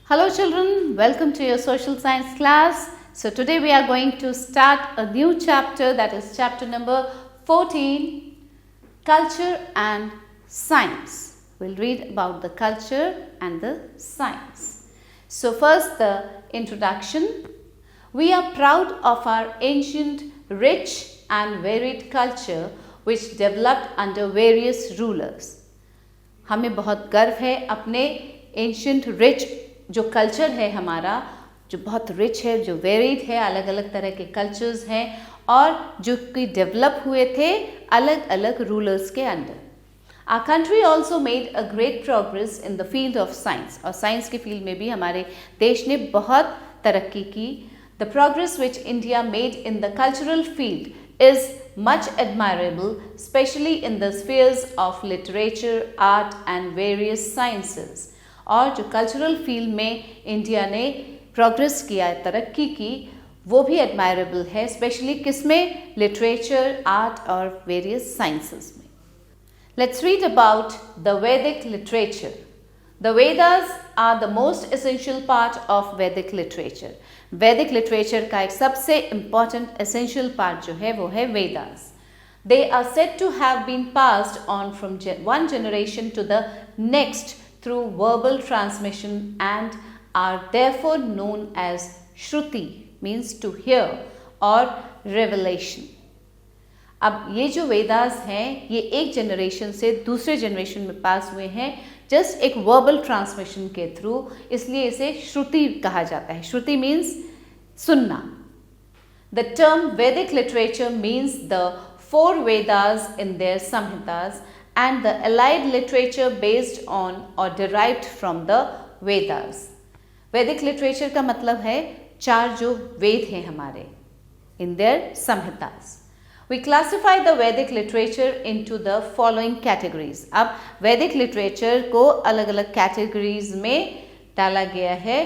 Hello children, welcome to your social science class. So today we are going to start a new chapter, that is chapter number 14, Culture and Science. We'll read about the culture and the science. So first the introduction. We are proud of our ancient, rich and varied culture which developed under various rulers. हमें बहुत गर्व है अपने ancient rich जो culture है हमारा, जो बहुत रिच है, जो वेरिड है, अलग अलग तरह के कल्चर्स हैं और जो कि डेवलप हुए थे अलग अलग रूलर्स के under. Our country also made a great progress in the field of science. और साइंस के फील्ड में भी हमारे देश ने बहुत तरक्की की. The progress which India made in the cultural field is much admirable, especially in the spheres of literature, art and various sciences. और जो कल्चरल फील्ड में इंडिया ने प्रोग्रेस किया, तरक्की की, वो भी एडमायरेबल है, स्पेशली किसमें? लिटरेचर, आर्ट और वेरियस साइंसेस में. लेट्स रीड अबाउट द वैदिक literature. The Vedas are the most essential part of Vedic literature. वैदिक लिटरेचर का एक सबसे important essential part जो है वो है Vedas. They are said to have been passed on from one generation to the next through verbal transmission and are therefore known as Shruti, means to hear, or revelation. अब ये जो वेदास हैं ये एक जनरेशन से दूसरे जनरेशन में पास हुए हैं जस्ट एक वर्बल ट्रांसमिशन के थ्रू, इसलिए इसे श्रुति कहा जाता है. श्रुति मीन्स सुनना. द टर्म वैदिक literature means the 4 Vedas in their Samhitas and the allied literature based on or derived from the Vedas. वैदिक लिटरेचर का मतलब है 4 जो वेद हैं हमारे, in their Samhitas. We classify the Vedic literature into the following categories. अब वैदिक literature को अलग अलग कैटेगरीज में डाला गया है,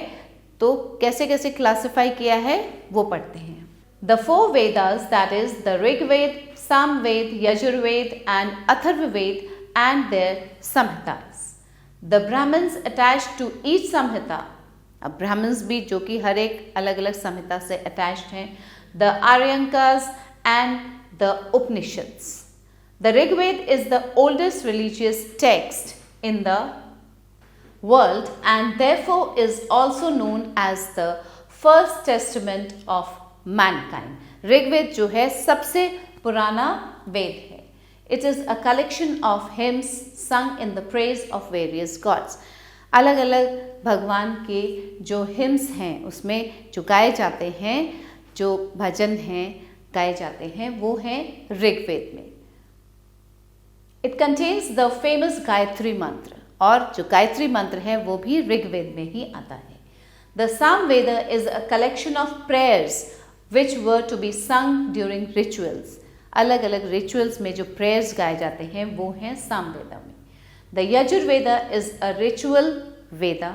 तो कैसे कैसे क्लासिफाई किया है वो पढ़ते हैं. The 4 Vedas, that is the Rig Ved, Samved, Yajurved and Atharvaved and their Samhitas. The Brahmins attached to each Samhita, अब ब्राह्मण्स भी जो कि हर एक अलग अलग संहिता से अटैच्ड हैं. The Aryankas and the Upanishads. The Rig Veda is the oldest religious text in the world and therefore is also known as the first testament of mankind. Rig Veda जो है सबसे पुराना वेद है. It is a collection of hymns sung in the praise of various gods. अलग अलग भगवान के जो हिम्स हैं उसमें जो गाए जाते हैं, जो भजन हैं गाए जाते हैं, वो हैं ऋग्वेद में. It contains the famous Gayatri मंत्र, और जो गायत्री मंत्र है वो भी ऋग्वेद में ही आता है. The Samaveda is a collection of prayers which were to be sung during rituals. अलग अलग रिचुअल्स में जो प्रेयर्स गाए जाते हैं वो हैं सामवेद में. The Yajurveda is a ritual Veda.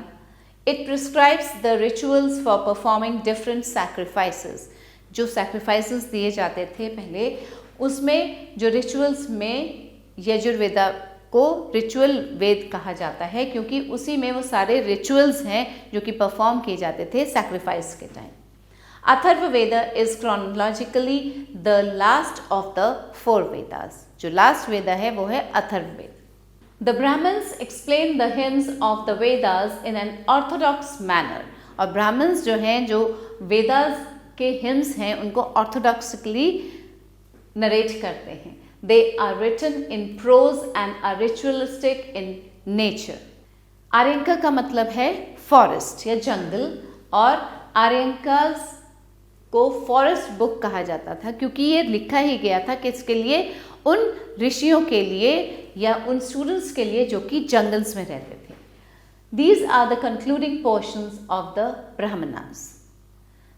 It prescribes the rituals for performing different sacrifices. जो सैक्रिफाइसेस दिए जाते थे पहले, उसमें जो रिचुअल्स में यजुर्वेदा को रिचुअल वेद कहा जाता है, क्योंकि उसी में वो सारे रिचुअल्स हैं जो कि परफॉर्म किए जाते थे सैक्रिफाइस के time. Atharvaveda is chronologically the last of the 4 Vedas. जो लास्ट वेदा है वो है Atharvaveda. The Brahmanas explain the hymns of the Vedas in an orthodox manner. और ब्राह्मण्स जो हैं, जो वेदास के हिम्स हैं, उनको ऑर्थोडॉक्सिकली नरेट करते हैं. They are written in prose and are ritualistic in nature. Aranyaka का मतलब है फॉरेस्ट या जंगल, और आर्यंकास को फॉरेस्ट बुक कहा जाता था क्योंकि ये लिखा ही गया था किसके लिए? उन ऋषियों के लिए या उन स्टूडेंट्स के लिए जो कि जंगल्स में रहते थे. These are the concluding portions of the Brahmanas.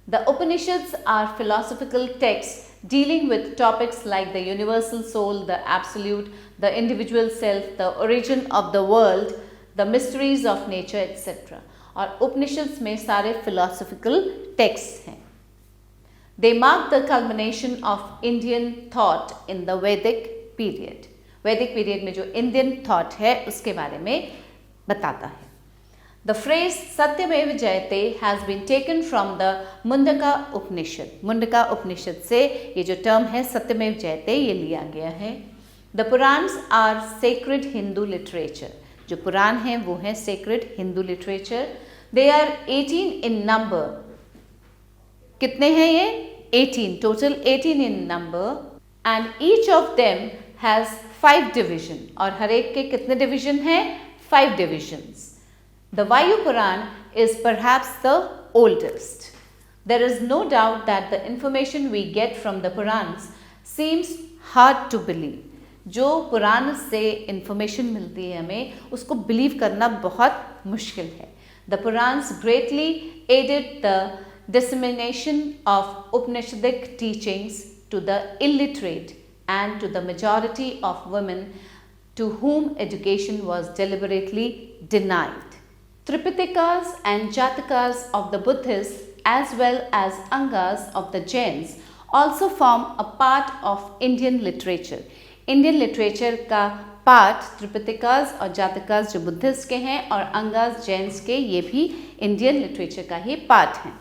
The Upanishads are philosophical texts dealing with topics like the universal soul, the absolute, the individual self, the origin of the world, the mysteries of nature, etc. और Upanishads में सारे philosophical texts हैं. They mark the culmination of Indian thought in the Vedic period. Vedic period में जो Indian thought है उसके बारे में बताता है. The phrase Satyameva Jayate has been taken from the Mundaka Upanishad. Mundaka Upanishad से ये जो term है Satyameva Jayate ये लिया गया है. The Purans are sacred Hindu literature. जो पुराण हैं वो हैं sacred Hindu literature. They are 18 in number. कितने हैं ये? 18. Total 18 in number. And each of them has 5 division. और हर एक के कितने division हैं? 5 divisions. The Vayu Puran is perhaps the oldest. There is no doubt that the information we get from the Purans seems hard to believe. जो पुराण से information मिलती है हमें उसको believe करना बहुत मुश्किल है. The Purans greatly aided the dissemination of Upanishadic teachings to the illiterate and to the majority of women to whom education was deliberately denied. Tripitakas and Jatakas of the Buddhists as well as Angas of the Jains also form a part of Indian literature. Indian literature का part Tripitakas और Jatakas जो Buddhist के हैं और Angas Jains के ये भी Indian literature का ही part हैं.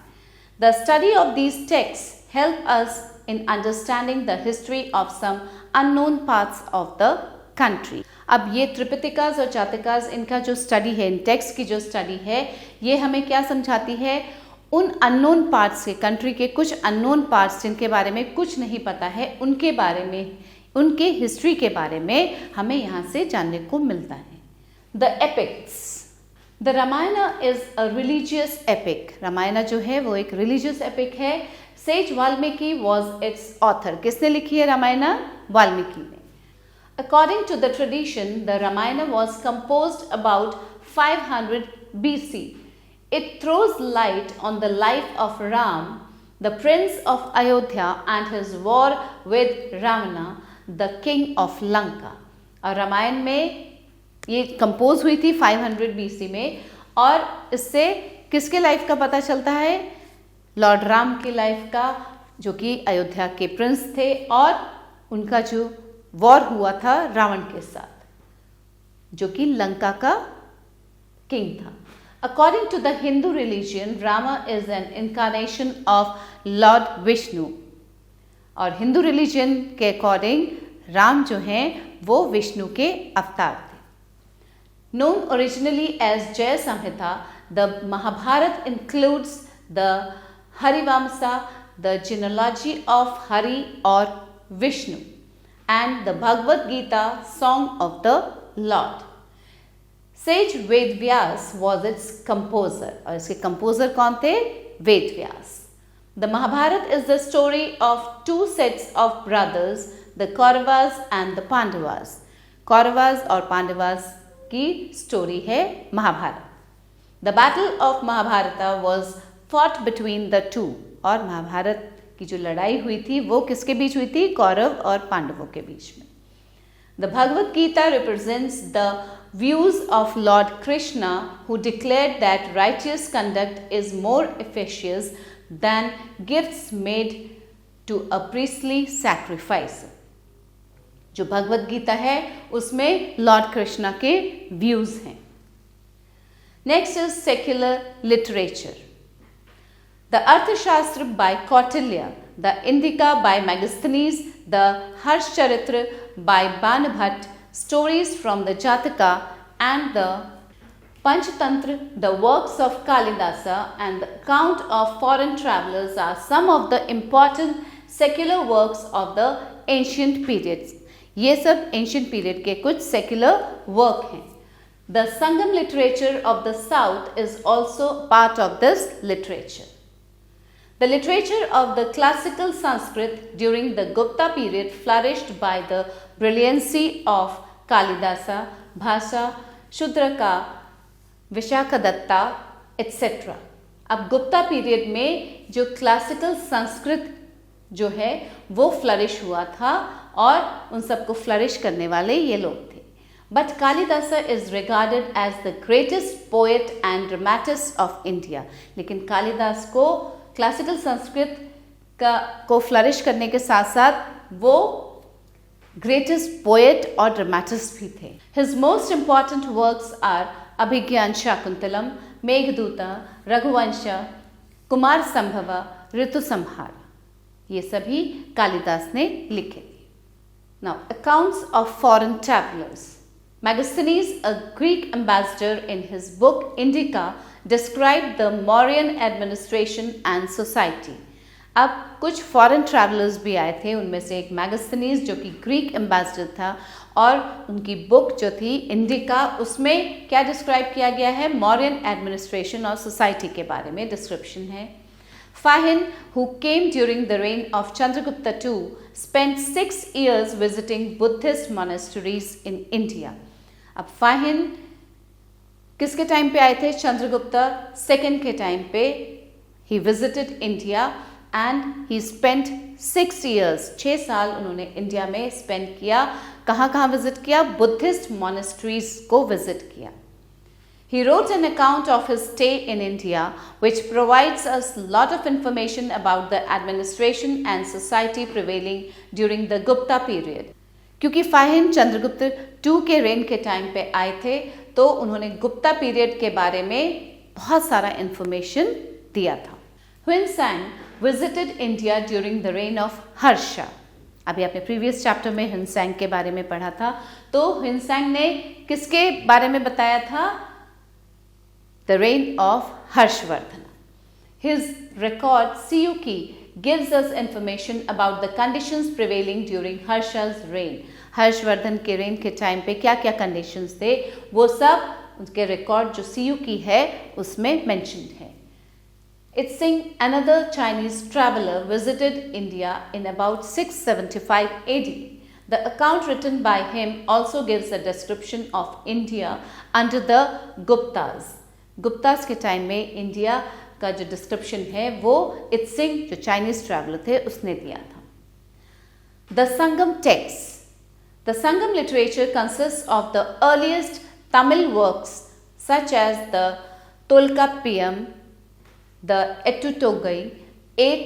The study of these texts help us in understanding the history of some unknown parts of the country. अब ये त्रिपिटिकास और जातकास इनका जो स्टडी है, इन टेक्स्ट की जो स्टडी है, ये हमें क्या समझाती है? उन अननोन पार्ट्स के, कंट्री के कुछ अननोन पार्ट्स जिनके बारे में कुछ नहीं पता है, उनके बारे में, उनके हिस्ट्री के बारे में हमें यहाँ से जानने को मिलता है. The epics. The Ramayana is a religious epic. Ramayana जो है वो एक रिलीजियस एपिक है. Sage Valmiki was its author. किसने लिखी है रामायण? वाल्मीकि ने. According to the tradition, the Ramayana was composed about 500 BC. It throws light on the life of Ram, the prince of Ayodhya, and his war with Ravana, the king of Lanka. और रामायण में ये compose हुई थी 500 BC में और इससे किसके life का पता चलता है? लॉर्ड राम की लाइफ का, जो कि अयोध्या के प्रिंस थे और उनका जो वॉर हुआ था रावण के साथ, जो कि लंका का किंग था. According to the Hindu religion, Rama is an incarnation of lord Vishnu. और हिंदू रिलीजियन के अकॉर्डिंग राम जो हैं वो विष्णु के अवतार थे. Known originally as Jaya Samhita, the Mahabharata includes the Harivamsha, the genealogy of Hari और Vishnu, and the Bhagavad Gita, Song of the Lord. Sage Ved Vyas was its composer. और इसके composer कौन थे? Ved Vyas. The Mahabharata is the story of two sets of brothers, the Kauravas and the Pandavas. Kauravas और Pandavas की story है Mahabharat. The battle of Mahabharata was fought between the two. और महाभारत की जो लड़ाई हुई थी वो किसके बीच हुई थी? कौरव और पांडवों के बीच में. The Bhagavad Gita represents the views of lord Krishna who declared that righteous conduct is more efficacious than gifts made to a priestly sacrifice. जो भगवद गीता है उसमें लॉर्ड कृष्णा के व्यूज हैं. Next is secular literature. The Arthashastra by Kautilya, the Indika by Megasthenes, the Harshcharitra by Banabhat, stories from the Jataka and the Panchatantra, the works of Kalidasa and the account of foreign travelers are some of the important secular works of the ancient periods. ये सब ancient period के कुछ secular work हैं. The Sangam literature of the south is also part of this literature. The literature of the classical Sanskrit during the Gupta period flourished by the brilliancy of Kalidasa, Bhasa, Shudraka, Vishakadatta, etc. अब Gupta period में जो classical Sanskrit जो है वो flourish हुआ था और उन सबको फ्लरिश करने वाले ये लोग थे. But Kalidasa is regarded as the greatest poet and dramatist of India. लेकिन कालिदास को क्लासिकल संस्कृत को फ्लरिश करने के साथ साथ वो ग्रेटेस्ट पोएट और ड्रामेटिस्ट भी थे. His most important works are Abhigyan Shakuntalam, मेघदूता, Raghuvansh, Kumar संभव, ऋतु संहार, ये सभी कालिदास ने लिखे थे। Now, accounts of foreign travelers. Megasthenes, a Greek ambassador, in his book Indica, described the Mauryan administration and society. अब कुछ फॉरेन ट्रैवलर्स भी आए थे, उनमें से एक मैगस्थनीज जो कि ग्रीक एम्बेसडर था, और उनकी बुक जो थी इंडिका, उसमें क्या डिस्क्राइब किया गया है? मौर्यन एडमिनिस्ट्रेशन और सोसाइटी के बारे में डिस्क्रिप्शन है। Fahin, who came during the reign of Chandragupta II, spent 6 years visiting Buddhist monasteries in India. अब फाहिन किसके टाइम पे आए थे? चंद्रगुप्ता सेकेंड के टाइम पे he visited India and he spent 6 years, 6 साल उन्होंने इंडिया में स्पेंड किया। कहाँ कहाँ विजिट किया? बुद्धिस्ट मोनेस्ट्रीज को विजिट किया। He wrote an account of his stay in India, which provides us a lot of information about the administration and society prevailing during the Gupta period. क्योंकि फाहिन Chandragupta II के rain के time पे आए थे, तो उन्होंने गुप्ता पीरियड के बारे में बहुत सारा इंफॉर्मेशन दिया था। Huinsang visited India during the reign of Harsha. अभी आपने प्रीवियस चैप्टर में हुइनसैंग के बारे में पढ़ा था, तो हुइनसैंग ने किसके बारे में बताया था? The reign of Harshvardhana. His record Siyuki gives us information about the conditions prevailing during Harsha's reign. Harshvardhan के रेन के टाइम पे क्या क्या कंडीशंस थे, वो सब उनके रिकॉर्ड जो सीयूकी है उसमें मेंशन्ड है। Itzing, another Chinese traveler, visited India in about 675 AD. The account written by him also gives a description of India under the Guptas. Guptas के टाइम में इंडिया का जो डिस्क्रिप्शन है वो इत्सिंग जो चाइनीज ट्रैवलर थे उसने दिया था। The Sangam text. The Sangam literature consist of the earliest Tamil works such as the Tolkappiyam, the Ettuthogai, 8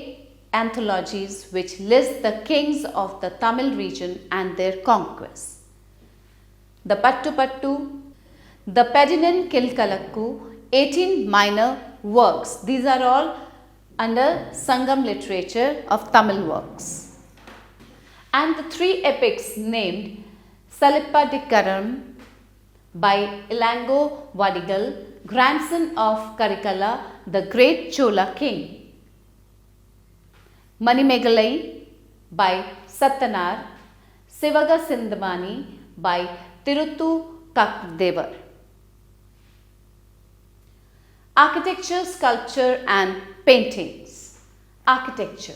anthologies which list the kings of the Tamil region and their conquests. The Pattu Pattu, the Pedinan Kilkalakku, 18 minor works. These are all under Sangam literature of Tamil works. And the 3 epics named Salippadikaram by Ilango Vadigal, grandson of Karikala, the great Chola king. Manimegalai by Sattanar, Sivaga Sindhamani by Tiruttu Kakdevar. Architecture, sculpture and paintings. Architecture.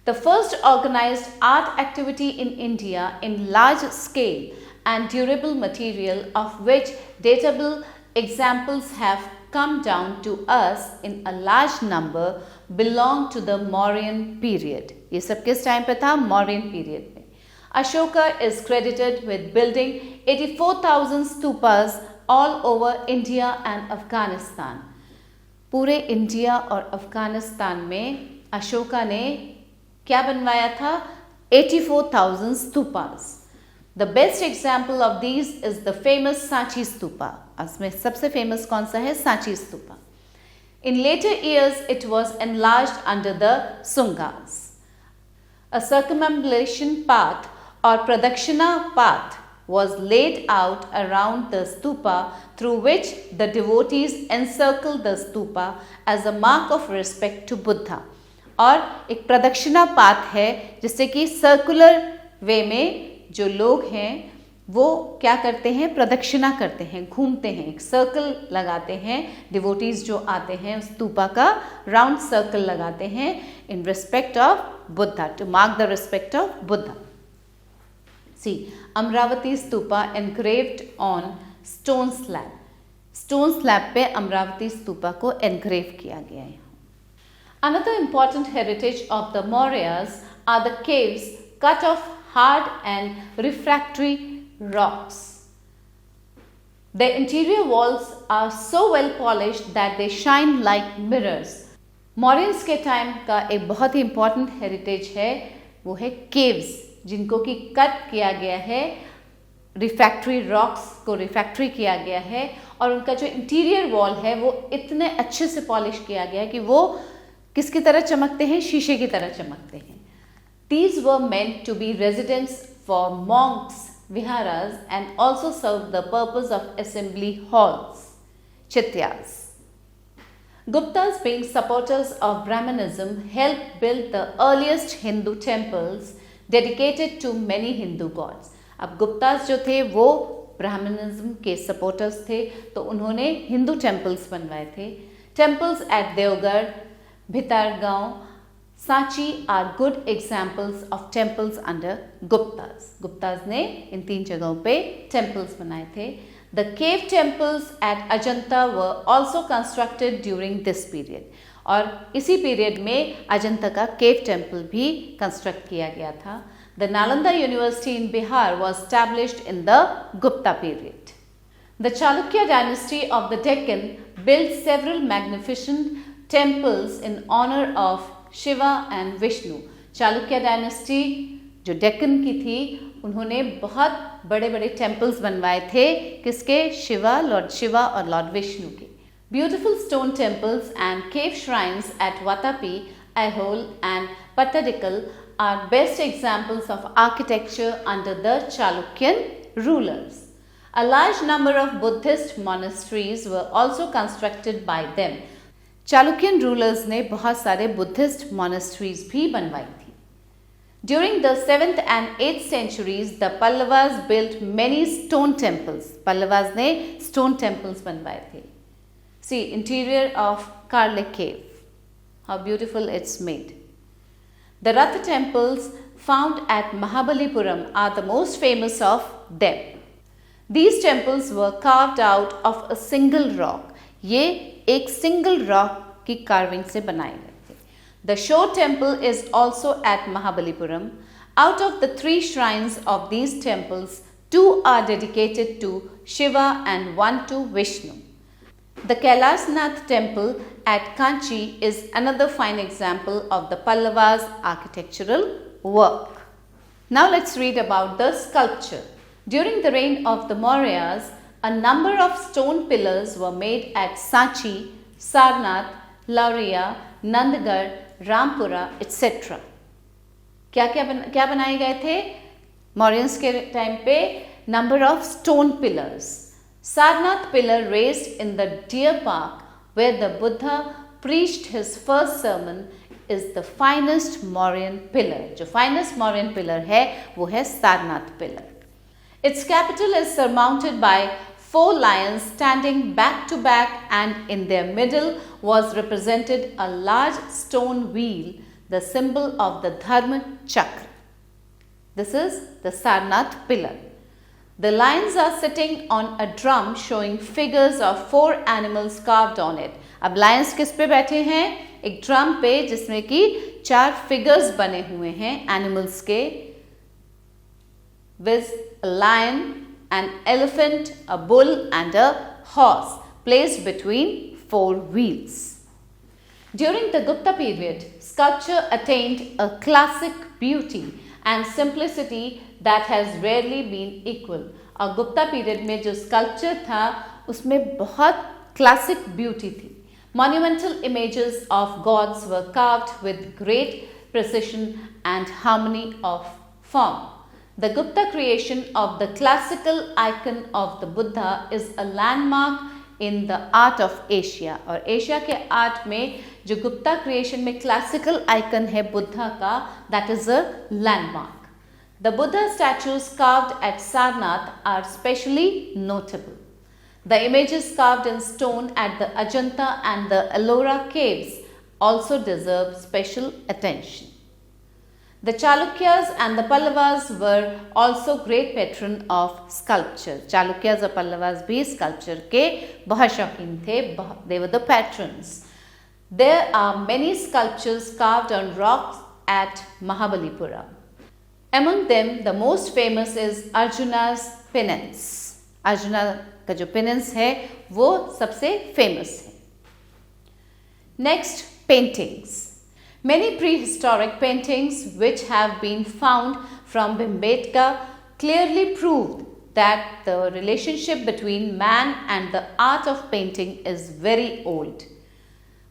The first organized art activity in India in large scale and durable material, of which datable examples have come down to us in a large number, belong to the Mauryan period. ये सब किस time पे था? Mauryan period में। Ashoka is credited with building 84,000 stupas all over India and Afghanistan. पूरे India और अफगानिस्तान में अशोका ने क्या बनवाया था? 84,000 stupas. The best example of these is the famous Sanchi Stupa. उसमें सबसे फेमस कौन सा है? Sanchi Stupa. In later years it was enlarged under the Sungas. A circumambulation path और pradakshina path was laid out around the stupa, through which the devotees encircle the stupa as a mark of respect to Buddha. और एक प्रदक्षिणा path है जिससे कि circular वे में जो लोग हैं वो क्या करते हैं? प्रदक्षिणा करते हैं, घूमते हैं, एक सर्कल लगाते हैं। डिवोटीज जो आते हैं उस स्तूपा का राउंड सर्कल लगाते हैं in respect of Buddha, to mark the respect of Buddha. See, Amravati Stupa engraved on stone slab. Stone slab पे अमरावती स्तूपा को engrave किया गया है। Another important heritage of the Mauryas are the caves cut of hard and refractory rocks. The interior walls are so well polished that they shine like mirrors. Mauryans के time का एक बहुत ही important heritage है, वो है caves, जिनको कि cut किया गया है रिफैक्ट्री रॉक्स को रिफैक्ट्री किया गया है और उनका जो इंटीरियर वॉल है वो इतने अच्छे से पॉलिश किया गया है कि वो किसकी तरह चमकते हैं, शीशे की तरह चमकते हैं. These were meant to be residence for monks, viharas, and also served the purpose of assembly halls, chityas. Guptas, being supporters of Brahmanism, helped build the earliest Hindu temples dedicated to many Hindu gods. अब गुप्तास जो थे वो Brahmanism के supporters थे, तो उन्होंने Hindu temples बनवाए थे. Temples at Deogarh, Bhitargaon, Sanchi are good examples of temples under Guptas. Guptas ने इन 3 जगहों पे टेम्पल्स बनाए थे. The cave temples at Ajanta were also constructed during this period. और इसी पीरियड में अजंता का केव टेम्पल भी कंस्ट्रक्ट किया गया था. The Nalanda university in Bihar was established in the Gupta period. The Chalukya dynasty of the Deccan built several magnificent temples in honor of Shiva and Vishnu. Chalukya dynasty जो डेक्कन की थी, उन्होंने बहुत बड़े बड़े टेम्पल्स बनवाए थे. किसके? शिवा, लॉर्ड शिवा और लॉर्ड विष्णु के. Beautiful stone temples and cave shrines at Vatapi, Aihole and Pattadikal are best examples of architecture under the Chalukyan rulers. A large number of Buddhist monasteries were also constructed by them. Chalukyan rulers ने बहुत सारे Buddhist monasteries भी बनवाई थी. During the 7th and 8th centuries, the Pallavas built many stone temples. Pallavas ने stone temples बनवाए थे. See, interior of Karlik cave. How beautiful it's made. The Ratha temples found at Mahabalipuram are the most famous of them. These temples were carved out of a single rock. ये एक single rock की carving से बनाए गए थे. The Shore temple is also at Mahabalipuram. Out of the 3 shrines of these temples, 2 are dedicated to Shiva and 1 to Vishnu. The Kailasnath temple at Kanchi is another fine example of the Pallavas' architectural work. Now let's read about the sculpture. During the reign of the Mauryas, a number of stone pillars were made at Sanchi, Sarnath, Lauria, Nandgarh, Rampura, etc. क्या बनाए गए थे? Mauryans के time पे number of stone pillars. Sarnath pillar raised in the Deer Park where the Buddha preached his first sermon is the finest Mauryan pillar. जो finest Mauryan pillar है वो है Sarnath pillar. Its capital is surmounted by 4 lions standing back to back, and in their middle was represented a large stone wheel, the symbol of the Dharma Chakra. This is the Sarnath pillar. The lions are sitting on a drum showing figures of 4 animals carved on it. अब lions किस पे बैठे हैं? एक drum पे जिसमें कि 4 figures बने हुए हैं animals के, with a lion, an elephant, a bull and a horse placed between 4 wheels. During the Gupta period, sculpture attained a classic beauty and simplicity that has rarely been equal. और Gupta period में जो sculpture था उसमें बहुत classic beauty थी. Monumental images of gods were carved with great precision and harmony of form. The Gupta creation of the classical icon of the Buddha is a landmark in the art of Asia. और Asia के art में जो Gupta creation में classical icon है बुद्धा का, that is a landmark. The Buddha statues carved at Sarnath are specially notable. The images carved in stone at the Ajanta and the Ellora caves also deserve special attention. The Chalukyas and the Pallavas were also great patron of sculpture. Chalukyas और Pallavas भी sculpture के बहुत शौकीन थे. They were the patrons. There are many sculptures carved on rocks at Mahabalipuram. Among them, the most famous is Arjuna's penance. Arjuna का जो penance है वो सबसे famous है. Next, paintings. Many prehistoric paintings which have been found from Bhimbetka clearly proved that the relationship between man and the art of painting is very old.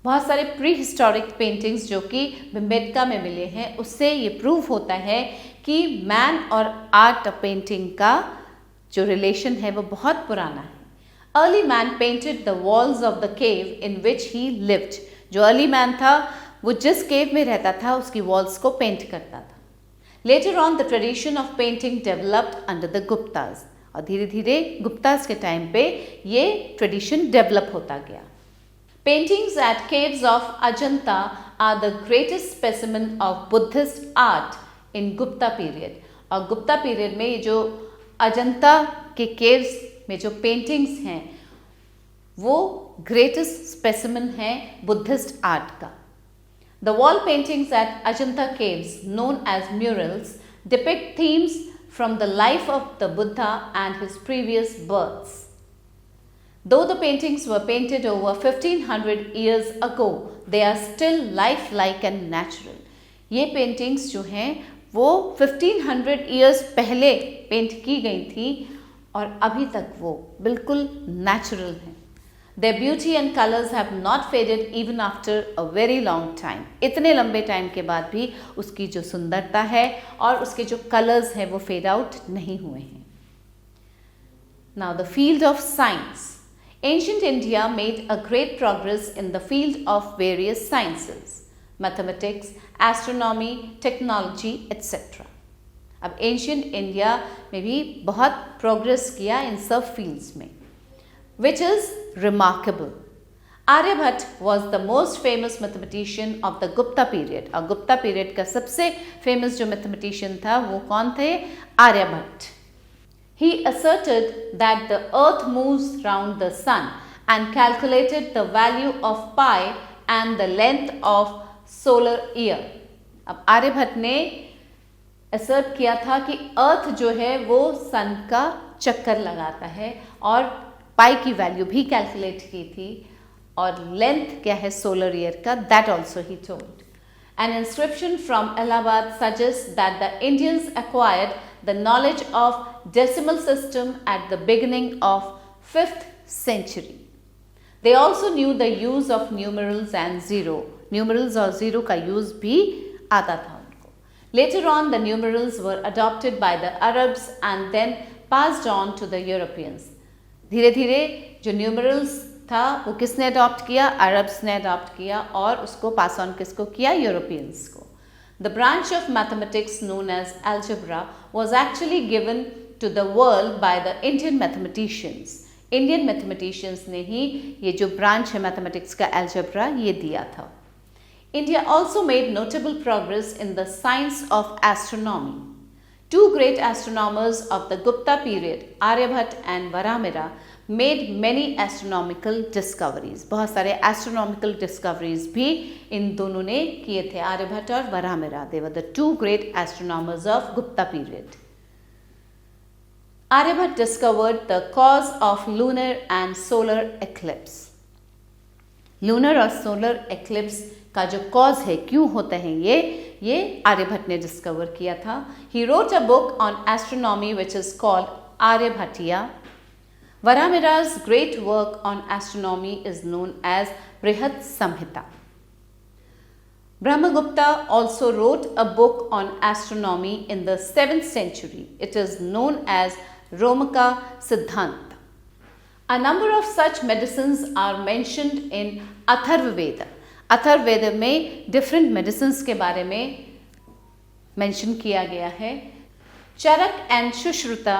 बहुत सारे pre historic paintings जो कि भिम्बेटका में मिले हैं उससे ये प्रूव होता है कि मैन और आर्ट ऑफ पेंटिंग का जो रिलेशन है वो बहुत पुराना है. Early man painted the walls of the cave in which he lived. जो अर्ली मैन था वो जिस केव में रहता था उसकी वॉल्स को पेंट करता था. Later on the tradition of painting developed under the Gupta's. और धीरे धीरे गुप्ताज के टाइम पे ये ट्रेडिशन डेवलप होता गया. Paintings at caves of Ajanta are the greatest specimen of Buddhist art in Gupta period. और गुप्ता पीरियड में ये जो अजंता के केव्स में जो पेंटिंग्स हैं वो ग्रेटेस्ट स्पेसिमन है बुद्धिस्ट आर्ट का. The wall paintings at Ajanta caves, known as murals, depict themes from the life of the Buddha and his previous births. Though the paintings were painted over 1500 years ago, they are still lifelike and natural. ये paintings जो हैं वो 1500 years पहले paint की गई थी और अभी तक वो बिल्कुल नेचुरल हैं. Their beauty and colors have not faded even after a very long time. इतने लंबे टाइम के बाद भी उसकी जो सुंदरता है और उसके जो कलर्स हैं वो फेड आउट नहीं हुए हैं. Now the field of science. Ancient India made a great progress in the field of various sciences, mathematics, astronomy, technology, etc. अब एंशियंट इंडिया में भी बहुत प्रोग्रेस किया इन सब फील्ड्स में, which is remarkable. Aryabhata was the most famous mathematician of the Gupta period. और Gupta period का सबसे फेमस जो मैथमेटिशियन था वो कौन थे? Aryabhata. He asserted that the earth moves round the sun and calculated the value of pi and the length of solar year. अब आर्यभट्ट ने assert किया था कि अर्थ जो है वो सन का चक्कर लगाता है और पाई की वैल्यू भी कैलकुलेट की थी और लेंथ क्या है सोलर ईयर का, that also he told. An inscription from Allahabad suggests that the Indians acquired the knowledge of decimal system at the beginning of 5th century. They also knew the use of numerals and zero. Numerals और zero का use भी आता था उनको. Later on, the numerals were adopted by the Arabs and then passed on to the Europeans. धीरे धीरे जो numerals था वो किसने अडॉप्ट किया? अरब्स ने अडॉप्ट किया और उसको पास ऑन किसको किया? यूरोपियंस को. The branch of mathematics known as algebra was actually given to the world by the Indian mathematicians. Indian mathematicians ने ही ये जो branch है mathematics का algebra ये दिया था. India also made notable progress in the science of astronomy. Two great astronomers of the Gupta period, Aryabhatta and Varamira, made many astronomical discoveries. बहुत सारे astronomical discoveries भी इन दोनों ने किए थे, आर्यभट्ट और वरामिरा. They were the two great astronomers of Gupta period. Aryabhatta discovered the cause of lunar and solar eclipse. Lunar और solar eclipse का जो कॉज है, क्यों होता है ये आर्यभट्ट ने डिस्कवर किया था. He wrote a book on astronomy which is called Aryabhatiya. Varamira's great work on astronomy is known as Brihad Samhita. Brahmagupta also wrote a book on astronomy in the 7th century. It is known as Romaka Siddhanta. A number of such medicines are mentioned in Atharvaveda. Atharvaveda में different medicines के बारे में mention किया गया है. Charaka and Sushruta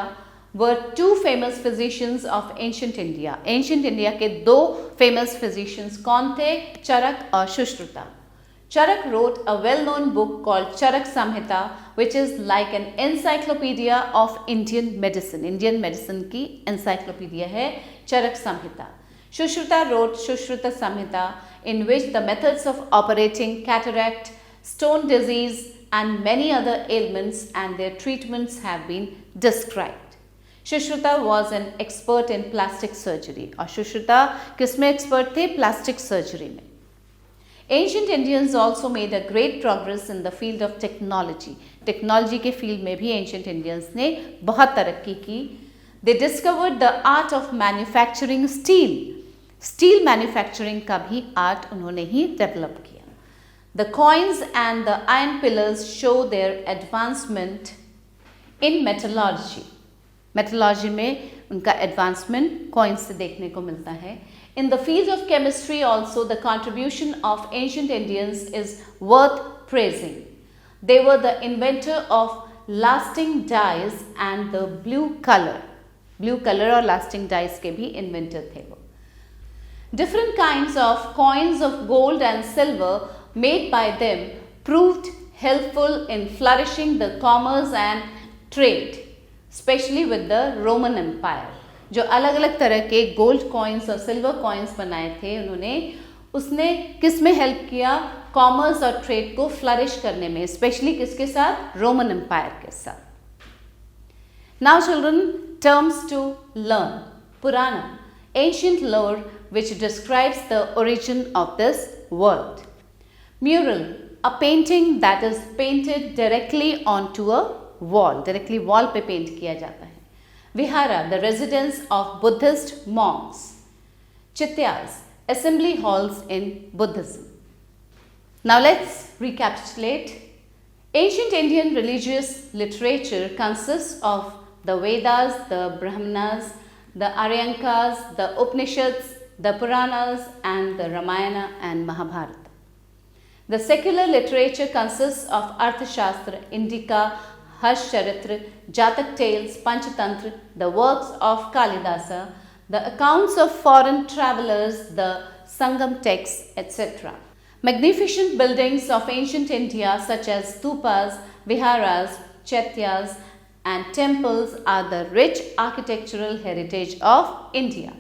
were two famous physicians of ancient India. Ancient India के दो famous physicians कौन थे? चरक और Sushruta. Charak wrote a well-known book called Charak Samhita, which is like an encyclopedia of Indian medicine. Indian medicine की encyclopedia है Charak Samhita. Sushruta wrote Sushruta Samhita, in which the methods of operating cataract, stone disease and many other ailments and their treatments have been described. Sushruta was an expert in plastic surgery. और सुश्रुता किसमें expert थे? Plastic surgery में. Ancient Indians also made a great progress in the field of technology. Technology के field में भी ancient Indians ने बहुत तरक्की की. They discovered the art of manufacturing steel. Steel manufacturing का भी आर्ट उन्होंने ही डेवलप किया. The coins and the iron pillars show their advancement in metallurgy. मेटलॉजी में उनका एडवांसमेंट कॉइन्स से देखने को मिलता है. In the field of chemistry also, the contribution of ancient Indians is worth praising. They were the inventor of lasting dyes and the blue color. Blue color और lasting dyes के भी inventor थे वो. Different kinds of coins of gold and silver made by them proved helpful in flourishing the commerce and trade, especially with the Roman Empire. जो अलग अलग तरह के गोल्ड कॉइन्स और सिल्वर कॉइन्स बनाए थे उन्होंने, उसने किस में हेल्प किया? कॉमर्स और ट्रेड को फ्लरिश करने में, स्पेशली किसके साथ? रोमन एम्पायर के साथ. Now children, terms to learn. Puranam, ancient lore which describes the origin of this world. Mural, a painting that is painted directly onto a wall. Directly wall पे paint किया जाता है. Vihara, the residence of Buddhist monks. Chityas, assembly halls in Buddhism. Now let's recapitulate. Ancient Indian religious literature consists of the Vedas, the Brahmanas, the Aryankas, the Upanishads, the Puranas and the Ramayana and Mahabharata. The secular literature consists of Arthashastra, Indika, Harshcharitra, Jatak tales, Panchatantra, the works of Kalidasa, the accounts of foreign travelers, the Sangam texts, etc. Magnificent buildings of ancient India such as stupas, viharas, chaityas and temples are the rich architectural heritage of India.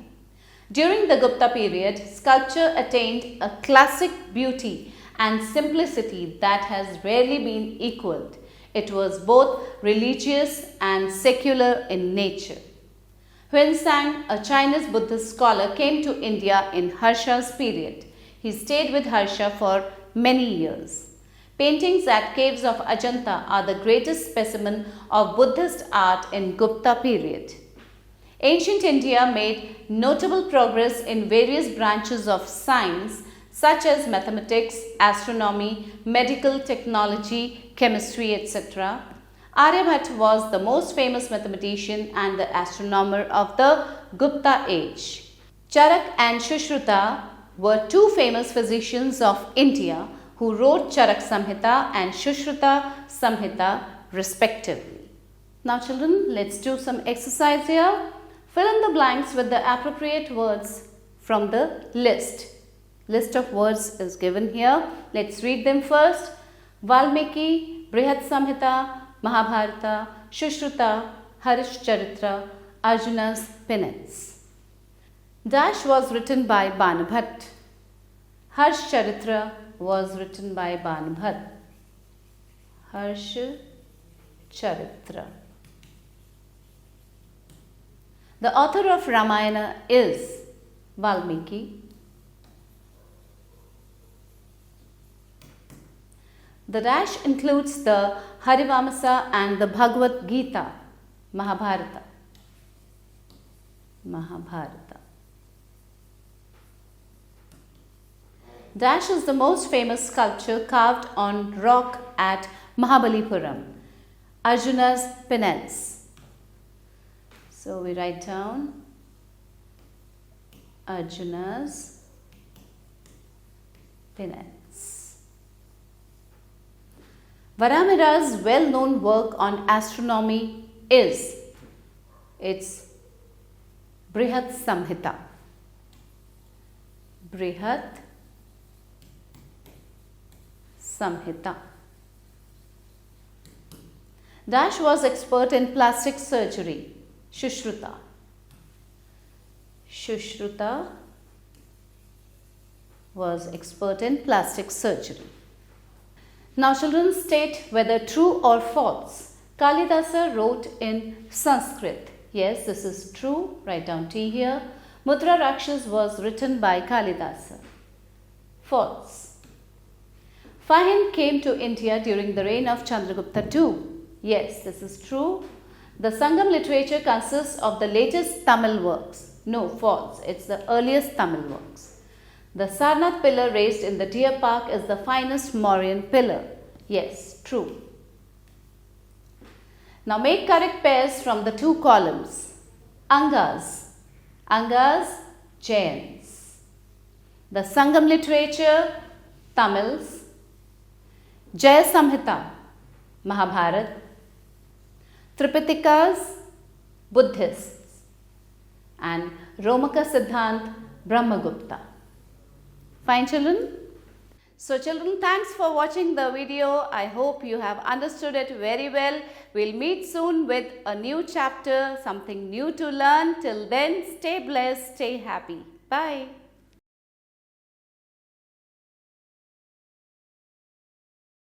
During the Gupta period, sculpture attained a classic beauty and simplicity that has rarely been equaled. It was both religious and secular in nature. Huensang, a Chinese Buddhist scholar, came to India in Harsha's period. He stayed with Harsha for many years. Paintings at caves of Ajanta are the greatest specimen of Buddhist art in Gupta period. Ancient India made notable progress in various branches of science such as mathematics, astronomy, medical technology, chemistry, etc. Aryabhatta was the most famous mathematician and the astronomer of the Gupta age. Charak and Sushruta were two famous physicians of India who wrote Charak Samhita and Sushruta Samhita respectively. Now children, let's do some exercise here. Fill in the blanks with the appropriate words from the list. List of words is given here. Let's read them first. Valmiki, Brihad Samhita, Mahabharata, Sushruta, Harishcharitra, Arjuna's Penance. Dash was written by Banubhat. Harishcharitra was written by Banubhat. Harishcharitra. The author of Ramayana is Valmiki. The dash includes the Harivamsa and the Bhagavad Gita, Mahabharata. Mahabharata. Dash is the most famous sculpture carved on rock at Mahabalipuram, Arjuna's Penance. So we write down Arjuna's Penance. Varamira's well-known work on astronomy is its Brihad Samhita. Brihad Samhita. Dash was expert in plastic surgery. Sushruta. Sushruta was expert in plastic surgery. Now children, state whether true or false. Kalidasa wrote in Sanskrit. Yes, this is true. Write down T here. Mudra Rakshas was written by Kalidasa. False. Fahin came to India during the reign of Chandragupta II. Yes, this is true. The Sangam literature consists of the latest Tamil works. No, false. It's the earliest Tamil works. The Sarnath pillar raised in the Deer Park is the finest Mauryan pillar. Yes, true. Now make correct pairs from the two columns. Angas. Angas, Jains. The Sangam literature, Tamils. Jaya Samhita, Mahabharat. Tripitikas, Buddhists. And Romaka Siddhant, Brahmagupta. Fine, children? So children, thanks for watching the video. I hope you have understood it very well. We'll meet soon with a new chapter, something new to learn. Till then, stay blessed, stay happy. Bye.